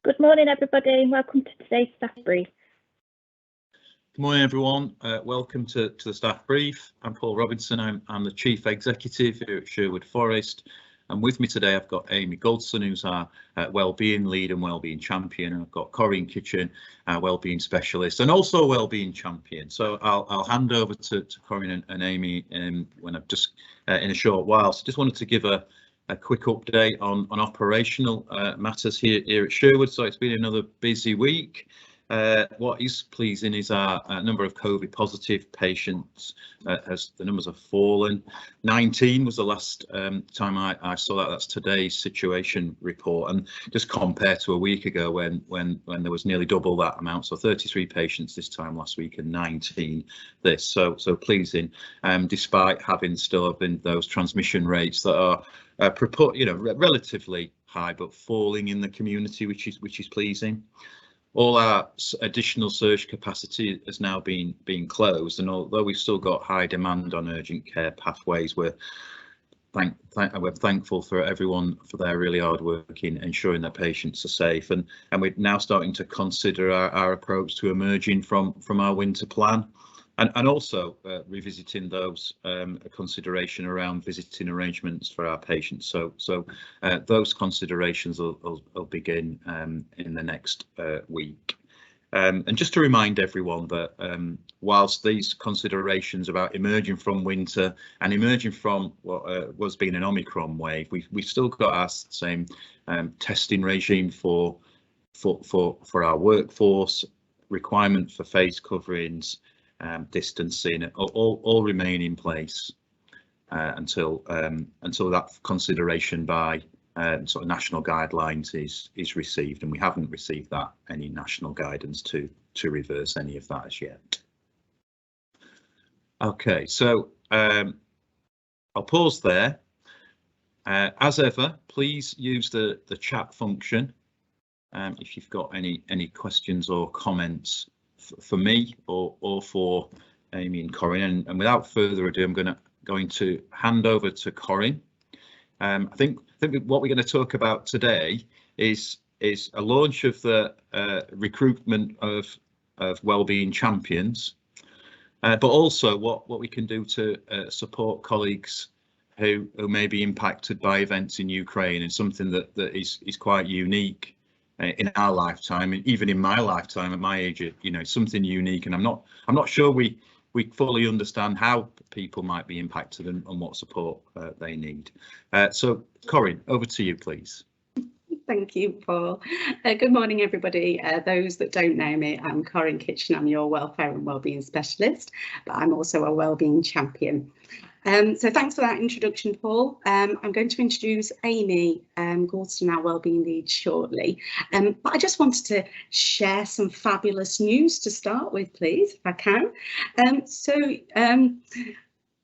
Good morning, everybody, and welcome to today's staff brief. Good morning, everyone. Welcome to the staff brief. I'm Paul Robinson. I'm the Chief Executive here at Sherwood Forest, and with me today I've got Amy Goldson, who's our Wellbeing Lead and Wellbeing Champion, and I've got Corinne Kitchen, our Wellbeing Specialist, and also a Wellbeing Champion. So I'll hand over to Corinne and Amy when I've just in a short while. So just wanted to give a quick update on operational matters here at Sherwood. So it's been another busy week. What is pleasing is our number of COVID positive patients as the numbers have fallen. 19 was the last time I saw that. That's today's situation report, and just compared to a week ago when there was nearly double that amount. So 33 patients this time last week and 19 this. So pleasing, despite having still been those transmission rates that are relatively high but falling in the community, which is pleasing. All our additional surge capacity has now been closed, and although we've still got high demand on urgent care pathways, we're thankful for everyone for their really hard work in ensuring that patients are safe, and we're now starting to consider our approach to emerging from our winter plan, and also revisiting those consideration around visiting arrangements for our patients. So those considerations will begin in the next week. And just to remind everyone that whilst these considerations about emerging from winter and emerging from what was being an Omicron wave, we've still got our same testing regime for our workforce, requirement for face coverings, distancing, all remain in place until that consideration by sort of national guidelines is received, and we haven't received any national guidance to reverse any of that as yet. Okay, so I'll pause there. As ever, please use the chat function if you've got any questions or comments for me or for Amy and Corinne, and without further ado, I'm going to hand over to Corinne. I think what we're going to talk about today is a launch of the recruitment of Wellbeing Champions, but also what we can do to support colleagues who may be impacted by events in Ukraine, and something that is quite unique in our lifetime, and even in my lifetime at my age, something unique, and I'm not sure we fully understand how people might be impacted and what support they need. So Corinne, over to you, please. Thank you, Paul. Good morning, everybody. Those that don't know me, I'm Corinne Kitchen. I'm your welfare and wellbeing specialist, but I'm also a wellbeing champion. So thanks for that introduction, Paul. I'm going to introduce Amy Goldson, our wellbeing lead, shortly. But I just wanted to share some fabulous news to start with, please, if I can.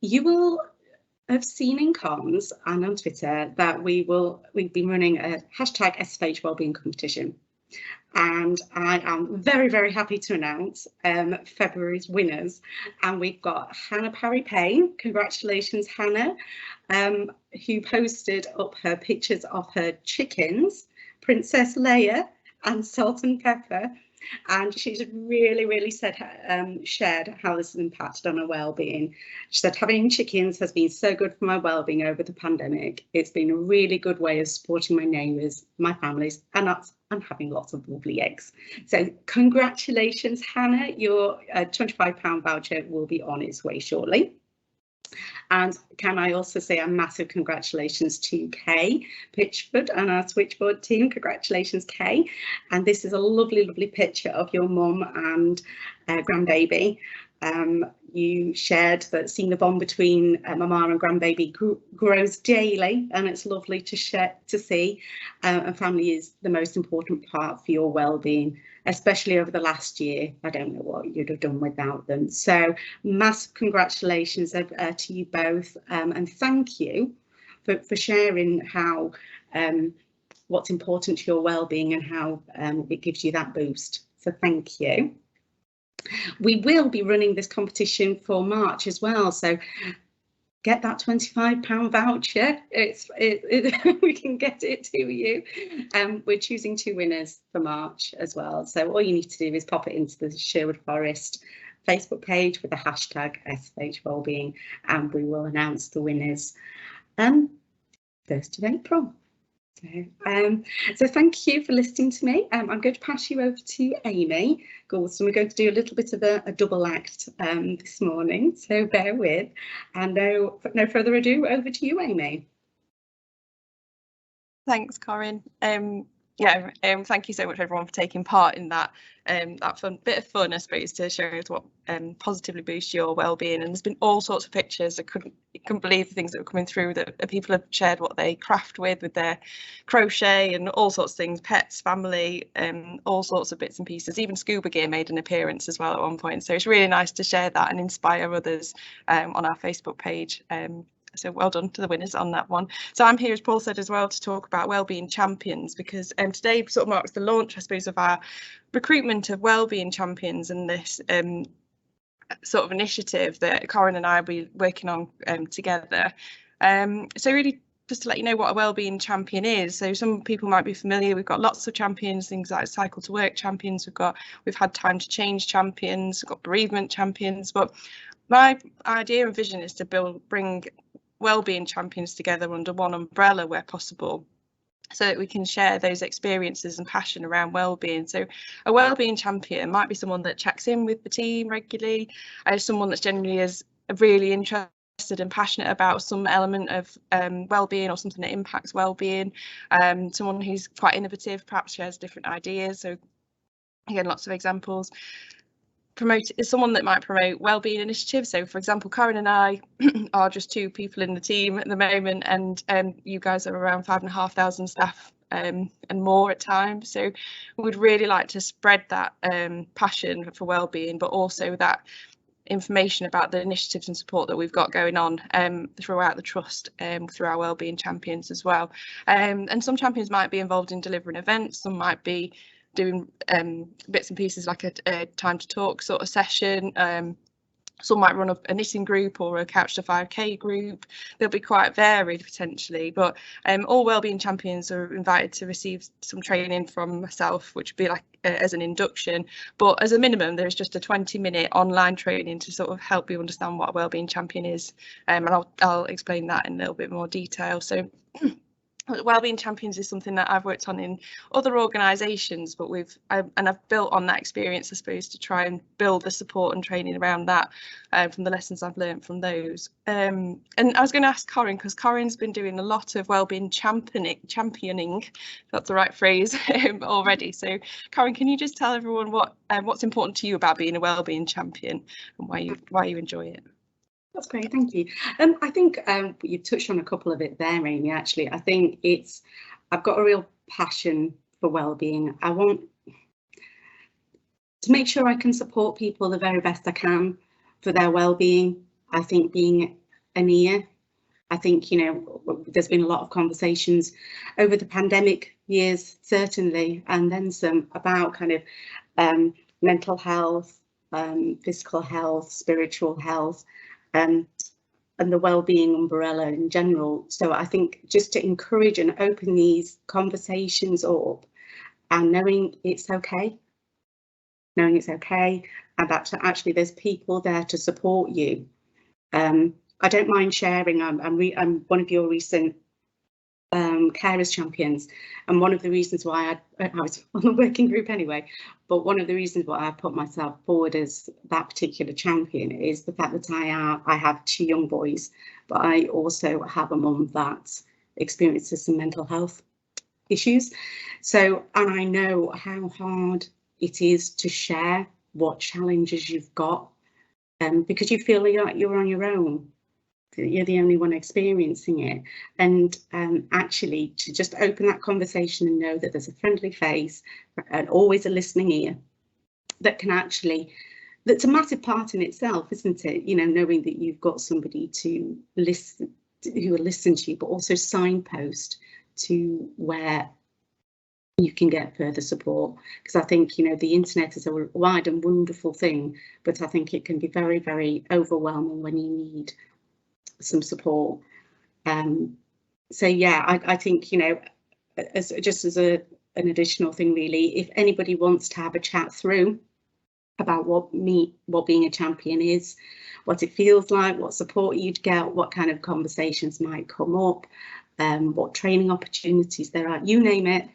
You will have seen in comms and on Twitter that we've been running a hashtag SFH Wellbeing competition. And I am very, very happy to announce February's winners. And we've got Hannah Parry-Payne. Congratulations, Hannah, who posted up her pictures of her chickens, Princess Leia and Salt and Pepper. And she's really shared how this has impacted on her well-being. She said, having chickens has been so good for my well-being over the pandemic. It's been a really good way of supporting my neighbours, my families, and having lots of lovely eggs. So congratulations, Hannah. Your £25 voucher will be on its way shortly. And can I also say a massive congratulations to Kay Pitchford and our switchboard team. Congratulations, Kay. And this is a lovely picture of your mum and grandbaby. You shared that seeing the bond between mama and grandbaby grows daily, and it's lovely to see. And family is the most important part for your well-being, especially over the last year. I don't know what you'd have done without them. So massive congratulations to you both, and thank you for sharing how what's important to your well-being and how it gives you that boost. So thank you. We will be running this competition for March as well, so get that £25 voucher. We can get it to you. We're choosing 2 winners for March as well. So all you need to do is pop it into the Sherwood Forest Facebook page with the hashtag SFH Wellbeing, and we will announce the winners 1st of April. So thank you for listening to me. I'm going to pass you over to Amy Goulston. We're going to do a little bit of a double act this morning, so bear with. And no further ado, over to you, Amy. Thanks, Corinne. Thank you so much, everyone, for taking part in that bit of fun, I suppose, to show us what positively boosts your well-being. And there's been all sorts of pictures. I couldn't believe the things that were coming through, that people have shared what they craft with their crochet and all sorts of things, pets, family, all sorts of bits and pieces. Even scuba gear made an appearance as well at one point. So it's really nice to share that and inspire others on our Facebook page. So well done to the winners on that one. So I'm here, as Paul said, as well, to talk about Wellbeing Champions, because today sort of marks the launch, I suppose, of our recruitment of Wellbeing Champions, and this sort of initiative that Corinne and I will be working on together. So really, just to let you know what a Wellbeing Champion is. So some people might be familiar. We've got lots of champions, things like Cycle to Work champions. We've had Time to Change champions. We've got bereavement champions. But my idea and vision is to bring Wellbeing Champions together under one umbrella where possible, so that we can share those experiences and passion around wellbeing. So a wellbeing champion might be someone that checks in with the team regularly, someone that's generally is really interested and passionate about some element of wellbeing or something that impacts wellbeing, someone who's quite innovative, perhaps shares different ideas. So again, lots of examples. Is someone that might promote wellbeing initiatives. So, for example, Corinne and I are just 2 people in the team at the moment, and you guys are around 5,500 staff and more at times. So we'd really like to spread that passion for wellbeing, but also that information about the initiatives and support that we've got going on throughout the trust, through our wellbeing champions as well. And some champions might be involved in delivering events, some might be doing bits and pieces like a time to talk sort of session. Some might run a knitting group or a Couch to 5K group. They'll be quite varied potentially, but all wellbeing champions are invited to receive some training from myself, which would be like as an induction. But as a minimum, there's just a 20-minute online training to sort of help you understand what a wellbeing champion is, and I'll explain that in a little bit more detail. So Wellbeing Champions is something that I've worked on in other organisations, but I've built on that experience, I suppose, to try and build the support and training around that from the lessons I've learned from those. And I was going to ask Corinne, because Corinne's been doing a lot of wellbeing championing, if that's the right phrase, already. So Corinne, can you just tell everyone what's important to you about being a wellbeing champion and why you enjoy it? That's great, thank you. I think you've touched on a couple of it there, Amy, actually. I think I've got a real passion for wellbeing. I want to make sure I can support people the very best I can for their wellbeing. I think being an ear, I think, there's been a lot of conversations over the pandemic years, certainly, and then some, about kind of mental health, physical health, spiritual health, and the wellbeing umbrella in general. So I think just to encourage and open these conversations up, and knowing it's okay, and that actually there's people there to support you. I don't mind sharing. I'm one of your recent carers champions, and one of the reasons why I was on the working group anyway, but one of the reasons why I put myself forward as that particular champion is the fact that I have 2 young boys, but I also have a mum that experiences some mental health issues. So, and I know how hard it is to share what challenges you've got, because you feel like you're on your own. You're the only one experiencing it, and actually to just open that conversation and know that there's a friendly face and always a listening ear that can actually, that's a massive part in itself, isn't it? Knowing that you've got somebody to listen, who will listen to you, but also signpost to where you can get further support. Because I think, the internet is a wide and wonderful thing, but I think it can be very, very overwhelming when you need some support. So yeah, I think, you know, as an additional thing really, if anybody wants to have a chat through about what being a champion is, what it feels like, what support you'd get, what kind of conversations might come up, what training opportunities there are, you name it.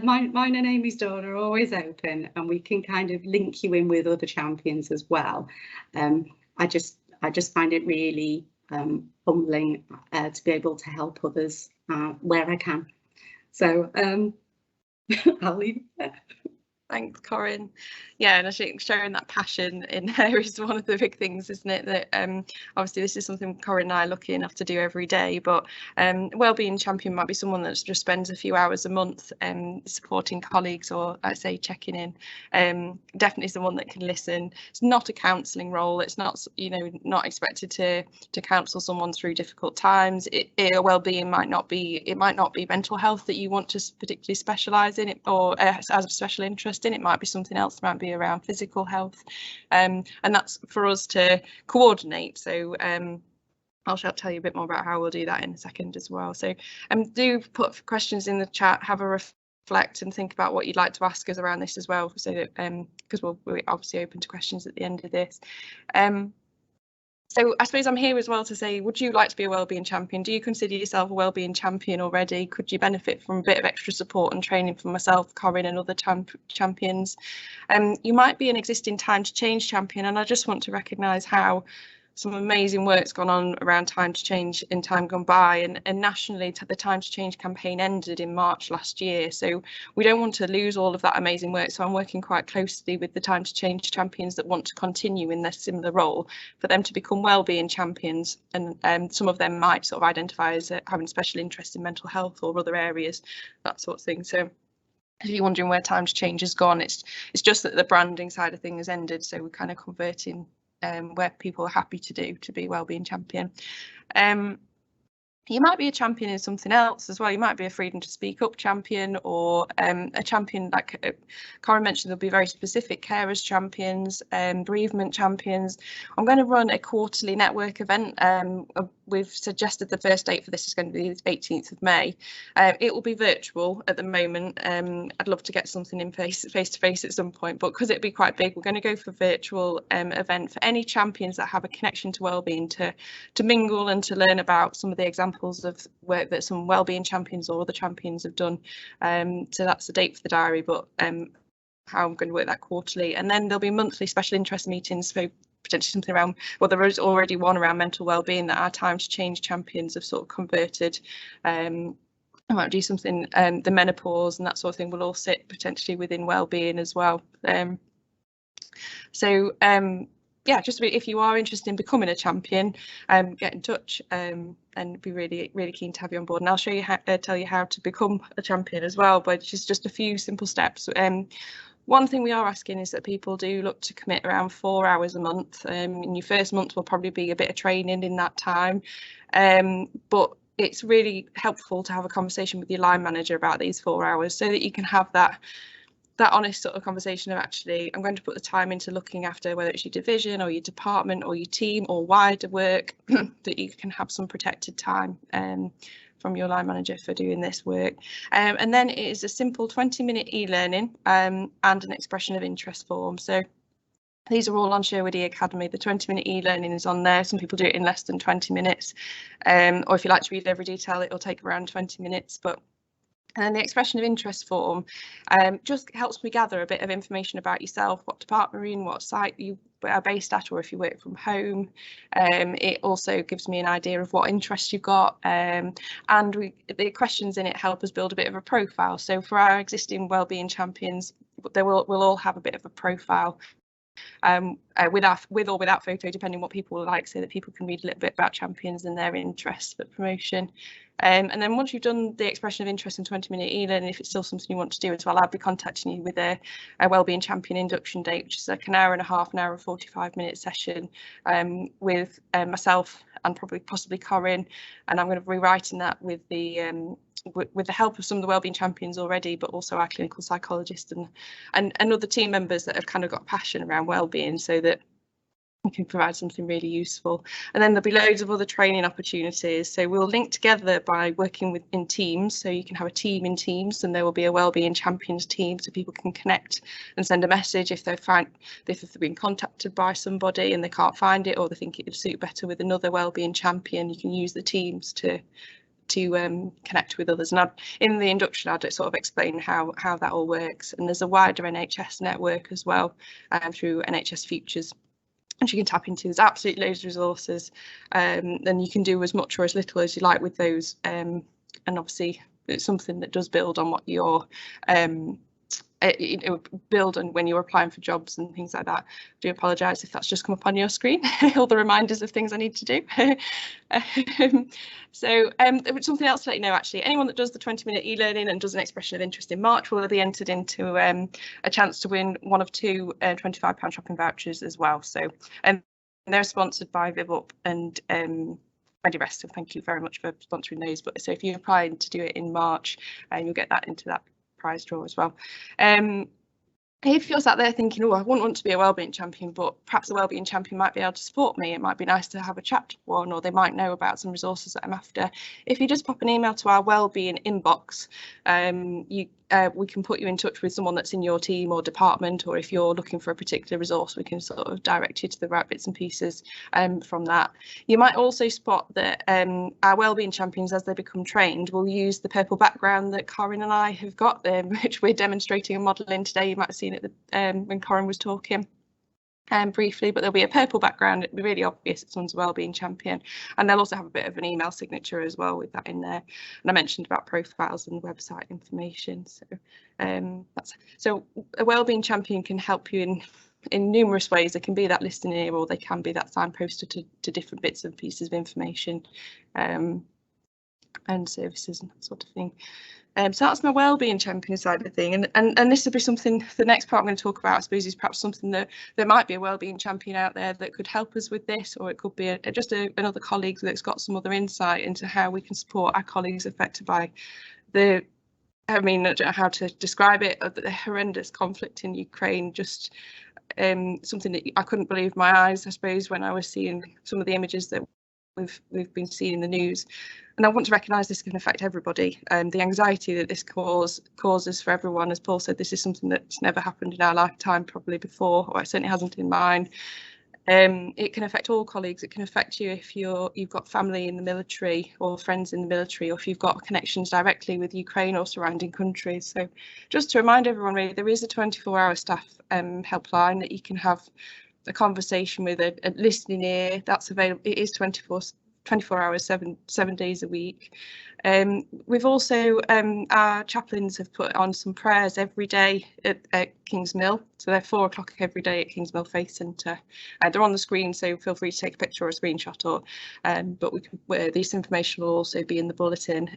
Mine and Amy's door are always open, and we can kind of link you in with other champions as well. I just find it really humbling to be able to help others where I can. So I'll leave it there. Thanks, Corinne. Yeah, and I think showing that passion in there is one of the big things, isn't it? That obviously this is something Corinne and I are lucky enough to do every day, but Wellbeing Champion might be someone that just spends a few hours a month supporting colleagues, or I say checking in. Definitely someone that can listen. It's not a counselling role. It's not, you know, not expected to counsel someone through difficult times. Wellbeing might not be. It might not be mental health that you want to particularly specialise in, or as a special interest in. It might be something else. It might be around physical health, and that's for us to coordinate. So I'll tell you a bit more about how we'll do that in a second as well. So do put questions in the chat, have a reflect and think about what you'd like to ask us around this as well, so that because we're obviously open to questions at the end of this. So I suppose I'm here as well to say, would you like to be a wellbeing champion? Do you consider yourself a wellbeing champion already? Could you benefit from a bit of extra support and training from myself, Corinne, and other champions? You might be an existing Time to Change champion, and I just want to recognise how some amazing work's gone on around Time to Change in time gone by, and nationally the Time to Change campaign ended in March last year, so we don't want to lose all of that amazing work. So I'm working quite closely with the Time to Change champions that want to continue in their similar role, for them to become wellbeing champions, and some of them might sort of identify as having special interest in mental health or other areas, that sort of thing. So if you're wondering where Time to Change has gone, it's just that the branding side of things has ended, so we're kind of converting where people are happy to be wellbeing champion. You might be a champion in something else as well. You might be a freedom to speak up champion, or a champion like Corinne mentioned. There'll be very specific carers champions, bereavement champions. I'm going to run a quarterly network event. We've suggested the first date for this is going to be the 18th of May. It will be virtual at the moment. I'd love to get something in face to face at some point, but because it'll be quite big, we're going to go for virtual event for any champions that have a connection to wellbeing, to mingle and to learn about some of the examples of work that some wellbeing champions or other champions have done. So that's the date for the diary, but how I'm going to work that quarterly. And then there'll be monthly special interest meetings, so potentially something around, well, there is already one around mental wellbeing that our Time to Change champions have sort of converted. I might do something, the menopause and that sort of thing will all sit potentially within wellbeing as well. Yeah, just if you are interested in becoming a champion, get in touch, and be really keen to have you on board. And I'll show you tell you how to become a champion as well, but just a few simple steps. One thing we are asking is that people do look to commit around 4 hours a month. In your first month will probably be a bit of training in that time, but it's really helpful to have a conversation with your line manager about these 4 hours, so that you can have that honest sort of conversation of, actually, I'm going to put the time into looking after whether it's your division or your department or your team or wider work, that you can have some protected time from your line manager for doing this work. And then it is a simple 20-minute e-learning and an expression of interest form. So these are all on Sherwood Academy. The 20-minute e-learning is on there. Some people do it in less than 20 minutes. Or if you like to read every detail, it'll take around 20 minutes. And then the expression of interest form just helps me gather a bit of information about yourself, what department you're in, what site you are based at, or if you work from home. It also gives me an idea of what interests you've got, and the questions in it help us build a bit of a profile. So for our existing wellbeing champions, we'll all have a bit of a profile. With or without photo, depending what people like, so that people can read a little bit about champions and their interests for promotion. And then once you've done the expression of interest in 20-minute e-learning, if it's still something you want to do as well, I'll be contacting you with a wellbeing champion induction date, which is like an hour and 45-minute session with myself and possibly Corinne, and I'm going to be rewriting that with the help of some of the wellbeing champions already, but also our clinical psychologist and other team members that have kind of got passion around wellbeing, so that we can provide something really useful. And then there'll be loads of other training opportunities. So we'll link together by working in teams. So you can have a team in Teams, and there will be a Wellbeing Champions team, so people can connect and send a message if they've been contacted by somebody and they can't find it, or they think it would suit better with another Wellbeing Champion. You can use the teams to connect with others. And in the induction I'd sort of explain how that all works. And there's a wider NHS network as well, through NHS Futures, and you can tap into. There's absolutely loads of resources, and you can do as much or as little as you like with those, and obviously it's something that does build on what you're build on when you're applying for jobs and things like that. I do apologise if that's just come up on your screen, all the reminders of things I need to do. So something else to let you know, actually, anyone that does the 20-minute e-learning and does an expression of interest in March will be entered into a chance to win one of two £25 shopping vouchers as well. So they're sponsored by VivUp and Medivest, so thank you very much for sponsoring those. But so if you're applying to do it in March, you'll get that into that prize draw as well. If you're sat there thinking, oh, I wouldn't want to be a Wellbeing Champion, but perhaps a Wellbeing Champion might be able to support me, it might be nice to have a chat to one, or they might know about some resources that I'm after. If you just pop an email to our Wellbeing inbox, we can put you in touch with someone that's in your team or department, or if you're looking for a particular resource, we can sort of direct you to the right bits and pieces from that. You might also spot that our Wellbeing Champions, as they become trained, will use the purple background that Corinne and I have got, which we're demonstrating and modelling today. You might have seen it when Corinne was talking briefly, but there'll be a purple background. It'll be really obvious that someone's a Wellbeing Champion, and they'll also have a bit of an email signature as well with that in there. And I mentioned about profiles and website information, so a Wellbeing Champion can help you in numerous ways. They can be that listening ear, or they can be that signposter to different bits and pieces of information and services and that sort of thing. So that's my Wellbeing Champion side of the thing, and this will be something, the next part I'm going to talk about, I suppose, is perhaps something that there might be a Wellbeing Champion out there that could help us with this, or it could be just another colleague that's got some other insight into how we can support our colleagues affected by I don't know how to describe it, the horrendous conflict in Ukraine. Just something that I couldn't believe my eyes, I suppose, when I was seeing some of the images that we've been seeing in the news. And I want to recognise this can affect everybody. The anxiety that this causes for everyone, as Paul said, this is something that's never happened in our lifetime probably before, or it certainly hasn't in mine. It can affect all colleagues. It can affect you if you've got family in the military or friends in the military, or if you've got connections directly with Ukraine or surrounding countries. So just to remind everyone, really, there is a 24-hour staff helpline that you can have a conversation with, a listening ear that's available. It is 24 hours, seven days a week. We've also, our chaplains have put on some prayers every day at Kingsmill. So they're 4 o'clock every day at Kingsmill Faith Centre. They're on the screen, so feel free to take a picture or a screenshot, or but this information will also be in the bulletin.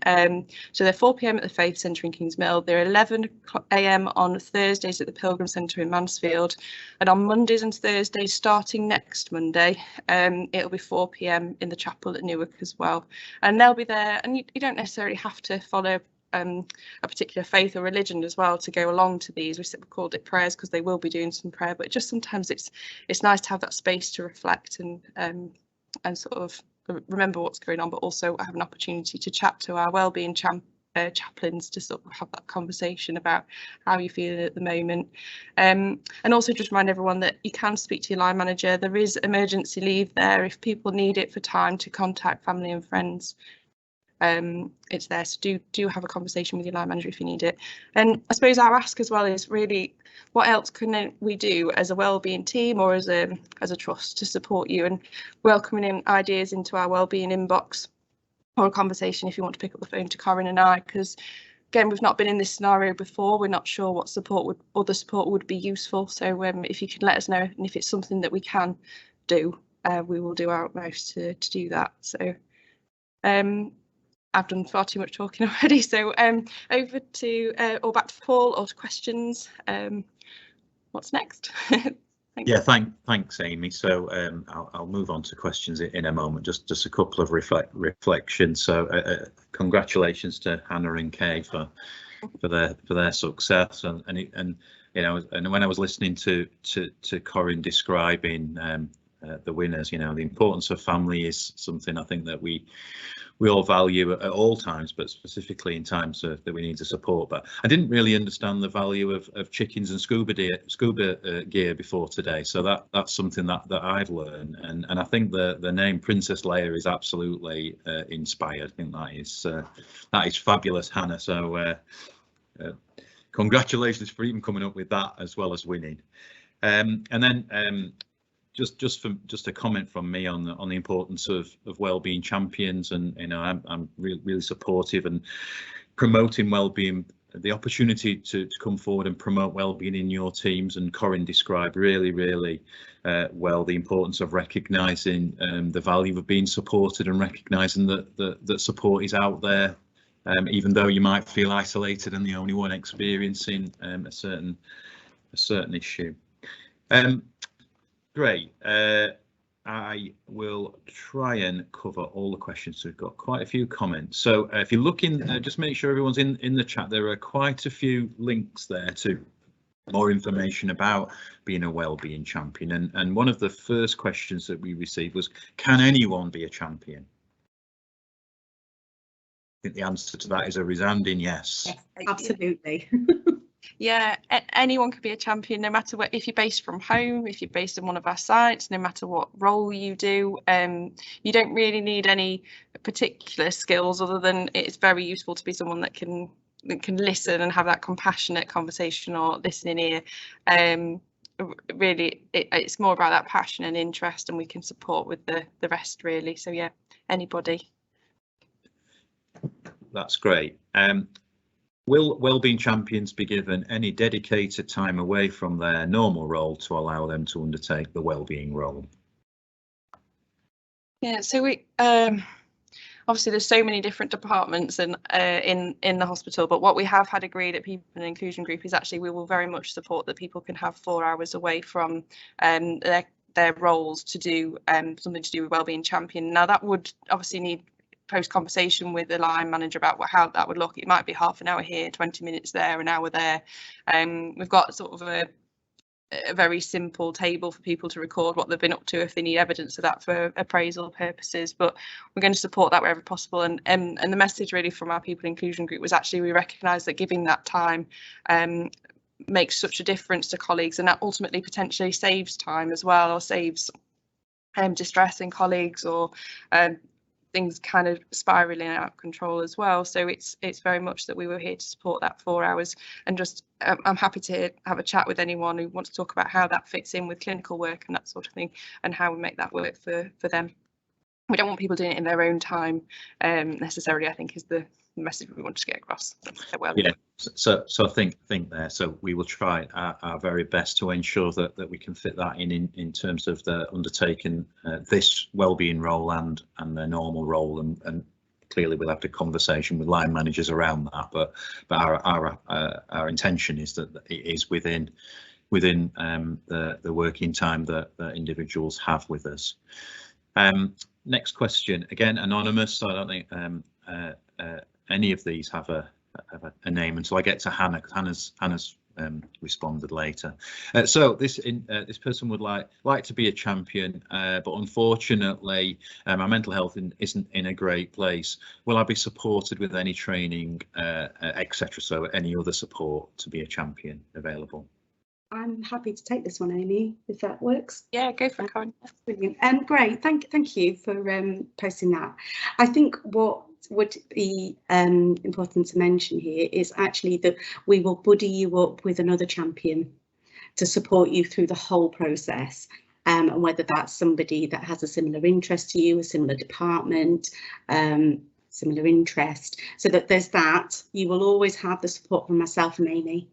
So they're 4 PM at the Faith Centre in Kingsmill. They're 11 AM on Thursdays at the Pilgrim Centre in Mansfield, and on Mondays and Thursdays, starting next Monday, it'll be 4 PM in the chapel at Newark as well. And they'll be there, and you don't necessarily have to follow a particular faith or religion as well to go along to these. We called it prayers because they will be doing some prayer, but just sometimes it's nice to have that space to reflect and sort of remember what's going on, but also have an opportunity to chat to our Wellbeing chaplains to sort of have that conversation about how you're feeling at the moment. And also just remind everyone that you can speak to your line manager. There is emergency leave there if people need it for time to contact family and friends. It's there, so do have a conversation with your line manager if you need it. And I suppose our ask as well is really, what else can we do as a wellbeing team or as a trust to support you, and welcoming in ideas into our wellbeing inbox, or a conversation if you want to pick up the phone to Corinne and I, because again, we've not been in this scenario before. We're not sure what other support would be useful. So if you can let us know, and if it's something that we can do, we will do our utmost to do that. So I've done far too much talking already, so over to or back to Paul, or to questions. What's next? Yeah, thanks, Amy. So I'll move on to questions in a moment. Just a couple of reflections. So congratulations to Hannah and Kay for their success, and you know, and when I was listening to Corinne describing the winners. You know, the importance of family is something I think that we all value at all times, but specifically in times that we need to support. But I didn't really understand the value of chickens and scuba gear before today, so that's something that I've learned, and I think the name Princess Leia is absolutely inspired. I think that is fabulous, Hannah. So congratulations for even coming up with that as well as winning. And then just a comment from me on the importance of wellbeing champions, and you know, I'm really supportive and promoting wellbeing. The opportunity to come forward and promote wellbeing in your teams, and Corinne described really well the importance of recognising the value of being supported and recognising that support is out there, even though you might feel isolated and the only one experiencing a certain issue. Great. I will try and cover all the questions. We've got quite a few comments. So if you're looking, just make sure everyone's in the chat. There are quite a few links there to more information about being a wellbeing champion. And one of the first questions that we received was, can anyone be a champion? I think the answer to that is a resounding yes. Yes, absolutely. Yeah, anyone could be a champion, no matter what. If you're based from home, if you're based in one of our sites, no matter what role you do, you don't really need any particular skills, other than it's very useful to be someone that can listen and have that compassionate conversation or listening ear. Really, it's more about that passion and interest, and we can support with the rest, really. So yeah, anybody. That's great. Will wellbeing champions be given any dedicated time away from their normal role to allow them to undertake the wellbeing role? Yeah, so we obviously there's so many different departments and in the hospital, but what we have had agreed at People and Inclusion Group is actually we will very much support that people can have 4 hours away from their roles to do something to do with wellbeing champion. Now that would obviously need post conversation with the line manager about how that would look. It might be half an hour here, 20 minutes there, an hour there. We've got sort of a very simple table for people to record what they've been up to if they need evidence of that for appraisal purposes, but we're going to support that wherever possible. And the message really from our People Inclusion Group was actually we recognise that giving that time makes such a difference to colleagues, and that ultimately potentially saves time as well, or saves distress in colleagues, or things kind of spiraling out of control as well. So it's very much that we were here to support that 4 hours, and just I'm happy to have a chat with anyone who wants to talk about how that fits in with clinical work and that sort of thing, and how we make that work for them. We don't want people doing it in their own time necessarily, I think, is the message we want to get across. Well, yeah, so I think there, so we will try our very best to ensure that we can fit that in terms of the undertaking this wellbeing role and their normal role, and clearly we'll have a conversation with line managers around that, but our intention is that it is within the working time that individuals have with us. Next question, again anonymous, so I don't think any of these have a name until I get to Hannah, because Hannah's responded later. So this person would like to be a champion, but unfortunately my mental health isn't in a great place. Will I be supported with any training, etc.? So any other support to be a champion available? I'm happy to take this one, Amy, if that works. Yeah, go for it, Corinne. Brilliant. Great. Thank you for posting that. I think what would be important to mention here is actually that we will buddy you up with another champion to support you through the whole process, and whether that's somebody that has a similar interest to you, a similar department, similar interest, so that there's that. You will always have the support from myself and Amy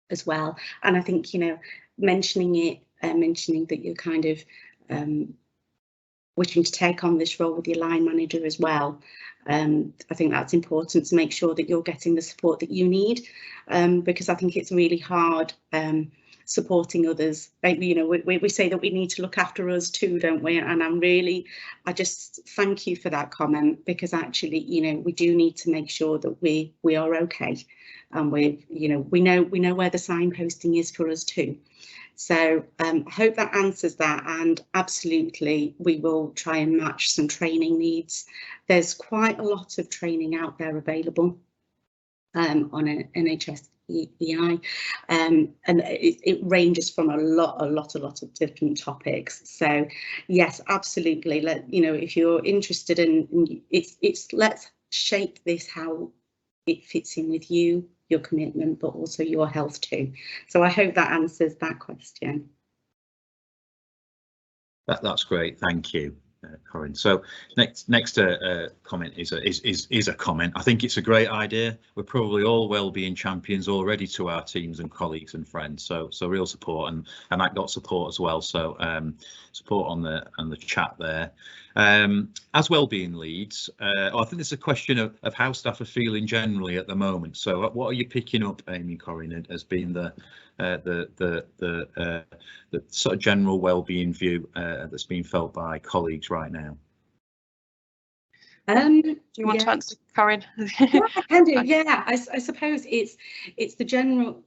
as well. And I think, you know, mentioning that you're kind of wishing to take on this role with your line manager as well, I think that's important to make sure that you're getting the support that you need, because I think it's really hard supporting others. You know, we say that we need to look after us too, don't we? And I just thank you for that comment, because actually, you know, we do need to make sure that we are okay, and we know where the signposting is for us too. So I hope that answers that, and absolutely we will try and match some training needs. There's quite a lot of training out there available on an NHS EI, and it ranges from a lot of different topics. So yes, absolutely. If you're interested in it's let's shape this how it fits in with you, your commitment, but also your health too. So I hope that answers that question. That's great, thank you, Corinne. So next comment is a comment. I think it's a great idea. We're probably all wellbeing champions already to our teams and colleagues and friends. So real support, and that got support as well. So support on the chat there. As wellbeing leads, I think it's a question of how staff are feeling generally at the moment. So what are you picking up, Amy, Corinne, as being the sort of general wellbeing view that's being felt by colleagues right now? Do you want to answer, Corinne? Yeah, I can do. Yeah, I suppose it's the general.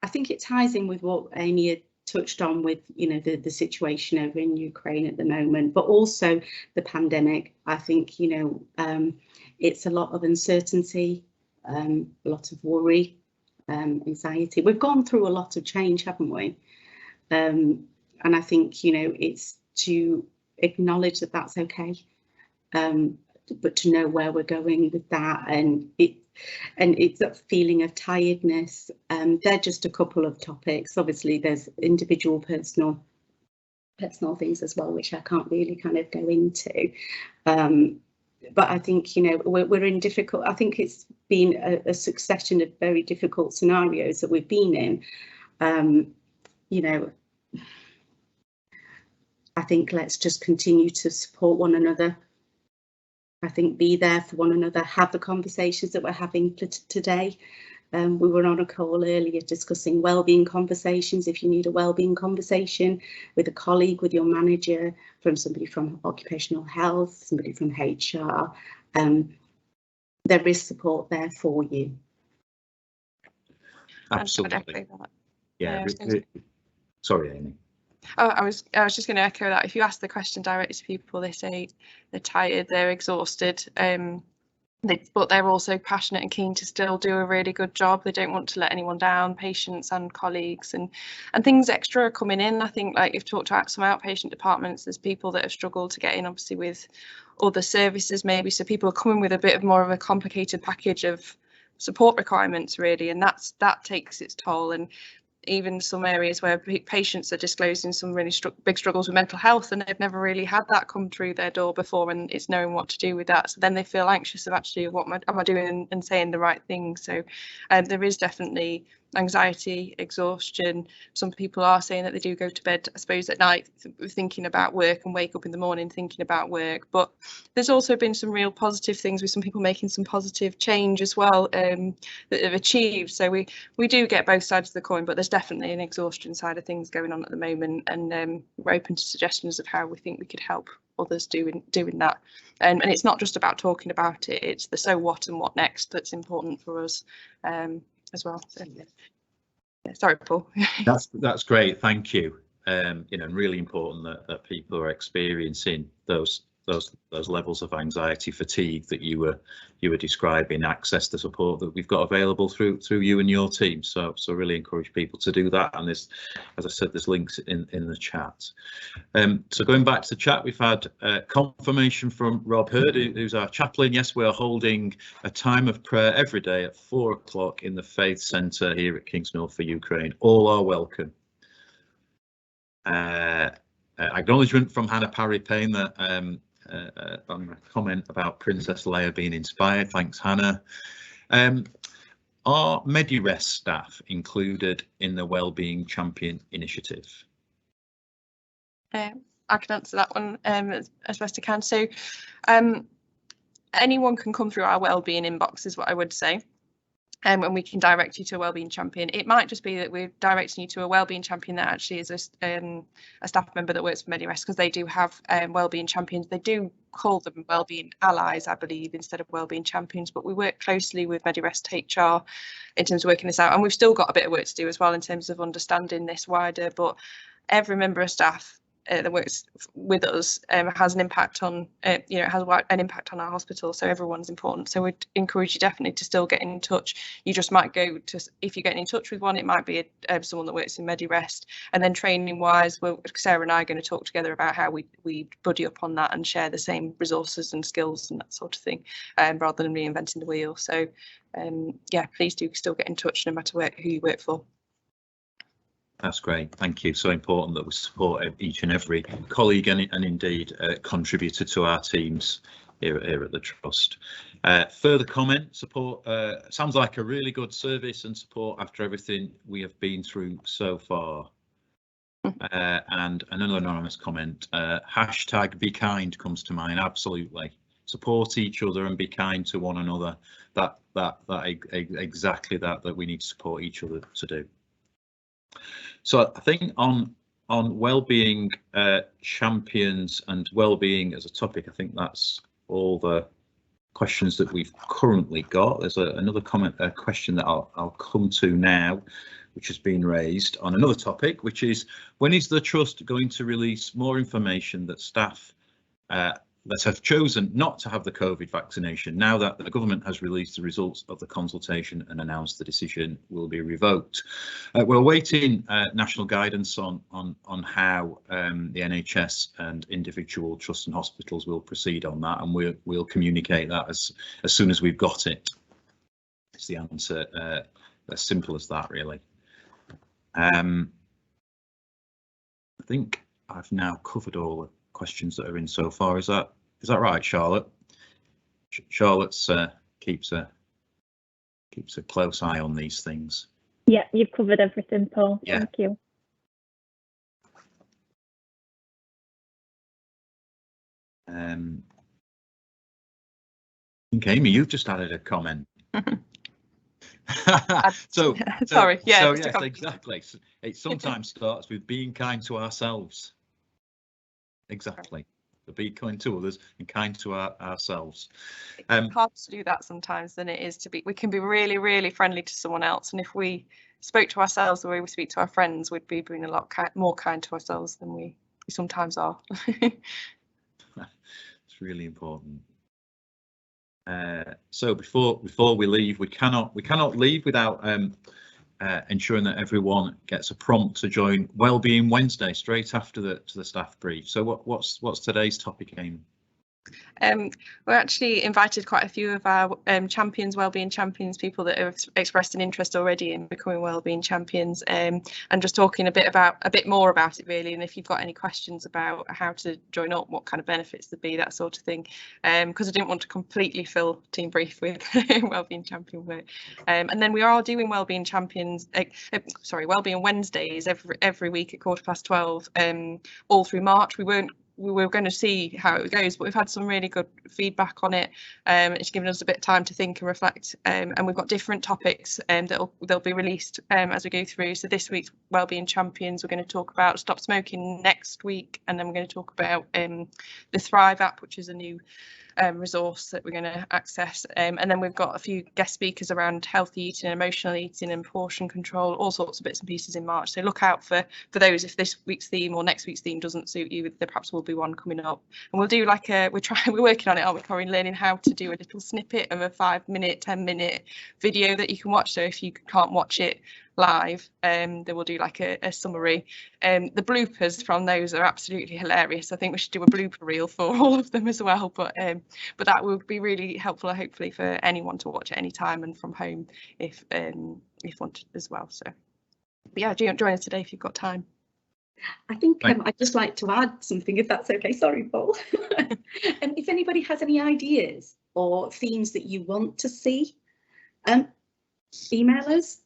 I think it ties in with what Amy had touched on with the situation over in Ukraine at the moment, but also the pandemic. I think it's a lot of uncertainty, a lot of worry, anxiety. We've gone through a lot of change, haven't we? And I think it's to acknowledge that that's okay, but to know where we're going with that, and it's that feeling of tiredness. They're just a couple of topics. Obviously there's individual personal things as well, which I can't really kind of go into, but I think we're in difficult. I think it's been a succession of very difficult scenarios that we've been in. I think let's just continue to support one another. I think be there for one another, have the conversations that we're having today. We were on a call earlier discussing wellbeing conversations. If you need a wellbeing conversation with a colleague, with your manager, from somebody from occupational health, somebody from HR, there is support there for you. Absolutely. Yeah. Sorry, Amy. Oh, I was just going to echo that. If you ask the question directly to people, they say they're tired, they're exhausted, but they're also passionate and keen to still do a really good job. They don't want to let anyone down, patients and colleagues, and things extra are coming in. I think, like you've talked about some outpatient departments, there's people that have struggled to get in, obviously with other services maybe, so people are coming with a bit more of a complicated package of support requirements really, and that takes its toll. And even some areas where patients are disclosing some really big struggles with mental health, and they've never really had that come through their door before, and it's knowing what to do with that. So then they feel anxious of actually what am I doing and saying the right thing. So there is definitely anxiety, exhaustion. Some people are saying that they do go to bed, I suppose, at night thinking about work and wake up in the morning thinking about work. But there's also been some real positive things with some people making some positive change as well that they've achieved. So we do get both sides of the coin, but there's definitely an exhaustion side of things going on at the moment, and we're open to suggestions of how we think we could help others doing that. And it's not just about talking about it, it's the so what and what next that's important for us as well. So, yeah, sorry, Paul. That's great, thank you. And really important that people are experiencing those levels of anxiety, fatigue that you were describing, access the support that we've got available through you and your team. So really encourage people to do that. And there's, as I said, there's links in the chat. So going back to the chat, we've had confirmation from Rob Hurd, who's our chaplain. Yes, we're holding a time of prayer every day at 4 o'clock in the Faith Centre here at Kingsmill for Ukraine. All are welcome. Acknowledgement from Hannah Parry Payne that on a comment about Princess Leia being inspired. Thanks, Hannah. Are MediRest staff included in the Wellbeing Champion initiative? I can answer that one as best I can. So anyone can come through our wellbeing inbox is what I would say. And we can direct you to a wellbeing champion. It might just be that we're directing you to a wellbeing champion that actually is a staff member that works for MediRest, because they do have wellbeing champions. They do call them Wellbeing Allies, I believe, instead of Wellbeing Champions, but we work closely with MediRest HR in terms of working this out, and we've still got a bit of work to do as well in terms of understanding this wider, but every member of staff that works with us has an impact on, has an impact on our hospital, so everyone's important. So we'd encourage you definitely to still get in touch. You just might go to, if you're getting in touch with one, it might be someone that works in MediRest, and then training wise, Sarah and I are going to talk together about how we buddy up on that and share the same resources and skills and that sort of thing, rather than reinventing the wheel. So yeah, please do still get in touch no matter who you work for. That's great, thank you. So important that we support each and every colleague and indeed contributor to our teams here at the Trust. Further comment, support, sounds like a really good service and support after everything we have been through so far. And another anonymous comment, hashtag be kind comes to mind. Absolutely, support each other and be kind to one another. Exactly that we need to support each other to do. So I think on wellbeing champions and wellbeing as a topic, I think that's all the questions that we've currently got. There's another question that I'll come to now, which has been raised on another topic, which is, when is the Trust going to release more information that staff that have chosen not to have the COVID vaccination, now that the government has released the results of the consultation and announced the decision will be revoked? We're awaiting national guidance on how the NHS and individual trusts and hospitals will proceed on that, and we'll communicate that as soon as we've got it. It's the answer, as simple as that, really. I think I've now covered all the questions that are in so far. Is that right, Charlotte? Charlotte's keeps a close eye on these things. Yeah, you've covered everything, Paul. Yeah. Thank you. I think Amy, you've just added a comment. Sorry, yeah. So yes, exactly. It sometimes starts with being kind to ourselves. Exactly. To be kind to others and kind to ourselves. It's hard to do that sometimes than it is to be. We can be really, really friendly to someone else, and if we spoke to ourselves the way we speak to our friends, we'd be being a lot more kind to ourselves than we sometimes are. It's really important. So before we leave, we cannot leave without ensuring that everyone gets a prompt to join Wellbeing Wednesday straight after the staff brief. So what's today's topic, Amy? We're actually invited quite a few of our champions, wellbeing champions, people that have expressed an interest already in becoming wellbeing champions, and just talking a bit more about it really. And if you've got any questions about how to join up, what kind of benefits there'd be, that sort of thing, because I didn't want to completely fill team brief with wellbeing champion work. And then we are doing wellbeing champions, wellbeing Wednesdays every week at 12:15, all through March. We were going to see how it goes, but we've had some really good feedback on it. It's given us a bit of time to think and reflect, and we've got different topics they'll be released as we go through. So this week's Wellbeing Champions, we're going to talk about stop smoking next week, and then we're going to talk about the Thrive app, which is a new resource that we're going to access, and then we've got a few guest speakers around healthy eating, emotional eating and portion control, all sorts of bits and pieces in March. So look out for those. If this week's theme or next week's theme doesn't suit you, there perhaps will be one coming up, and we'll do like we're working on it, aren't we, Corinne, learning how to do a little snippet of a 5-minute 10-minute video that you can watch. So if you can't watch it live, then we'll do like a summary. The bloopers from those are absolutely hilarious. I think we should do a blooper reel for all of them as well, but that will be really helpful, hopefully, for anyone to watch at any time and from home if wanted as well. So but yeah, join us today if you've got time. I think I'd just like to add something, if that's okay. Sorry, Paul. And if anybody has any ideas or themes that you want to see, email us.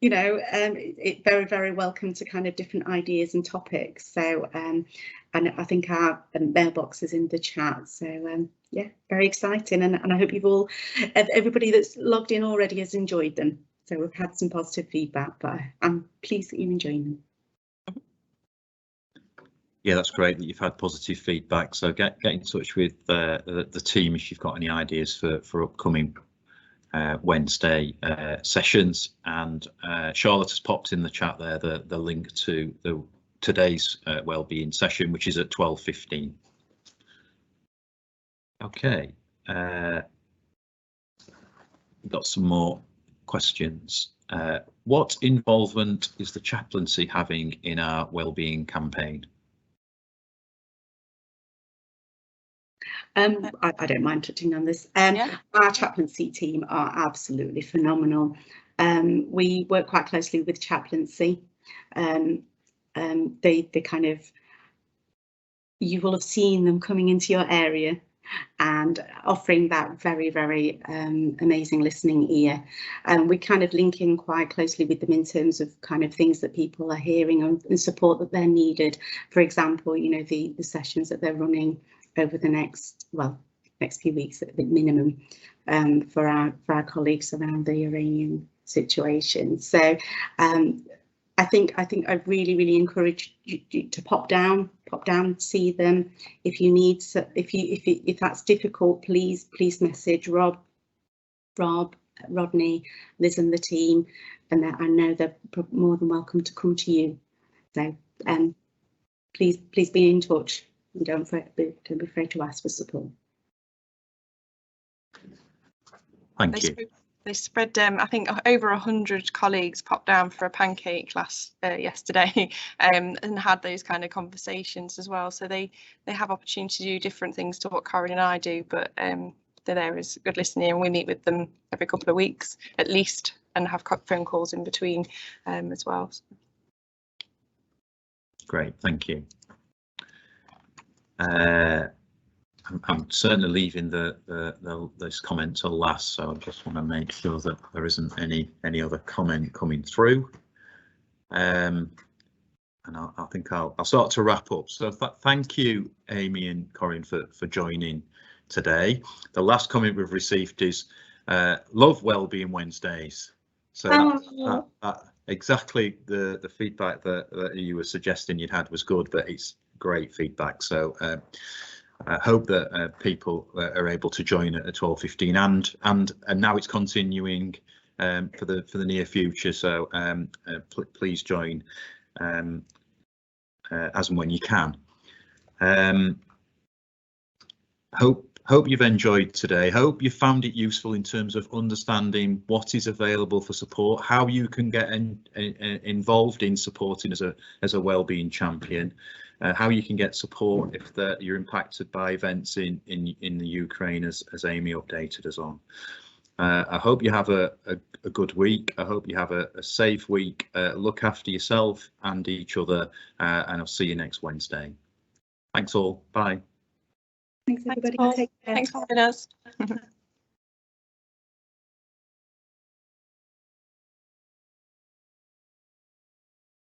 It's very, very welcome to kind of different ideas and topics. So and I think our mailbox is in the chat. So yeah, very exciting, and I hope everybody that's logged in already has enjoyed them. So we've had some positive feedback, but I'm pleased that you're enjoying them. Yeah, that's great that you've had positive feedback. So get in touch with the team if you've got any ideas for upcoming Wednesday sessions. And Charlotte has popped in the chat there the link to today's wellbeing session, which is at 12:15. Okay, we've got some more questions. What involvement is the chaplaincy having in our wellbeing campaign? I don't mind touching on this. Our chaplaincy team are absolutely phenomenal. We work quite closely with chaplaincy. They kind of, you will have seen them coming into your area and offering that very, very amazing listening ear. And we kind of link in quite closely with them in terms of kind of things that people are hearing and support that they're needed. For example, you know, the sessions that they're running over the next few weeks at the minimum for our colleagues around the Iranian situation. So I think I really encourage you to pop down, see them. If you need, if that's difficult, please message Rob, Rodney, Liz and the team, and I know they're more than welcome to come to you. So please be in touch and don't be afraid to ask for support. Thank you. They spread, I think over 100 colleagues popped down for a pancake class yesterday and had those kind of conversations as well. So they have opportunity to do different things to what Corinne and I do, but they're there as good listening, and we meet with them every couple of weeks at least and have phone calls in between as well. Great, thank you. I'm certainly leaving those comments till last, so I just want to make sure that there isn't any other comment coming through. And I think I'll start to wrap up. So thank you, Amy and Corinne, for joining today. The last comment we've received is love Wellbeing Wednesdays. So exactly the feedback that you were suggesting you'd had was good, but it's great feedback. So I hope that people are able to join at 12:15, and now it's continuing for the near future. So please join as and when you can. Hope you've enjoyed today. Hope you found it useful in terms of understanding what is available for support, how you can get involved in supporting as a wellbeing champion. How you can get support if you're impacted by events in the Ukraine, as Amy updated us on. I hope you have a good week. I hope you have a safe week. Look after yourself and each other, and I'll see you next Wednesday. Thanks all. Bye. Thanks everybody. Thanks for having us.